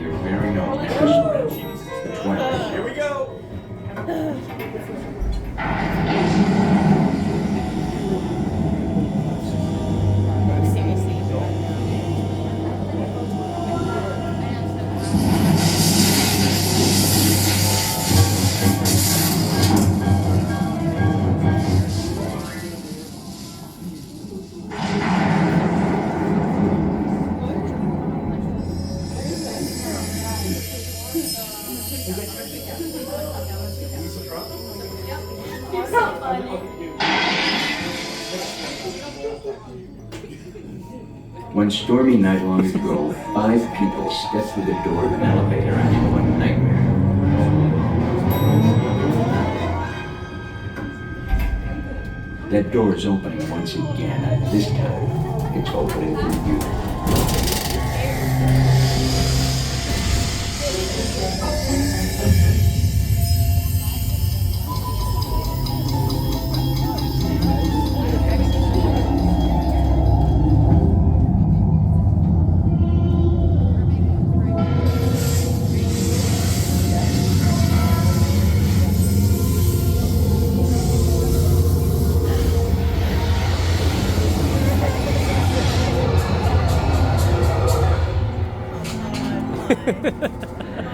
your very own house. The Twilight. Here we go. One stormy night long ago, 5 people stepped through the door of an elevator into a nightmare. That door is opening once again, and this time, it's opening for you.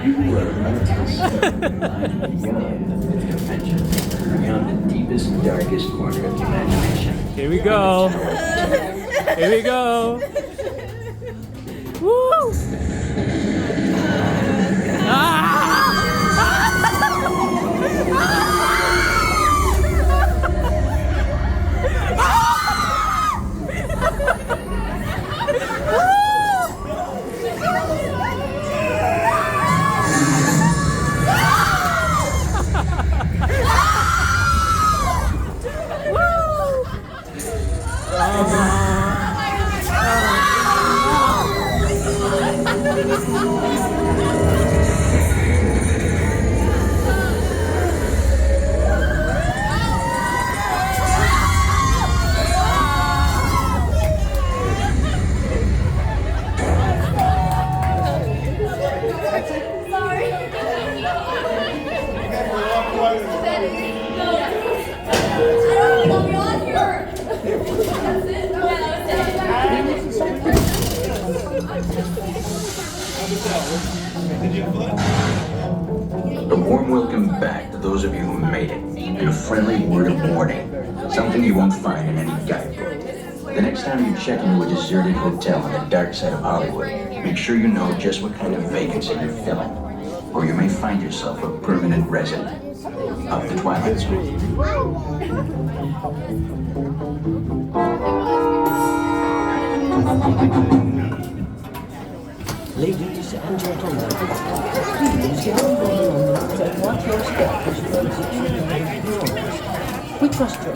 You were beyond the deepest, darkest corner of your imagination. Here we go. Here we go. Woo! A warm welcome back to those of you who made it, and a friendly word of warning, something you won't find in any guidebook. The next time you check into a deserted hotel on the dark side of Hollywood, make sure you know just what kind of vacancy you're filling, or you may find yourself a permanent resident of the Twilight Zone. Ladies and gentlemen, please get on board and watch your step as you exit your next doors. We trust your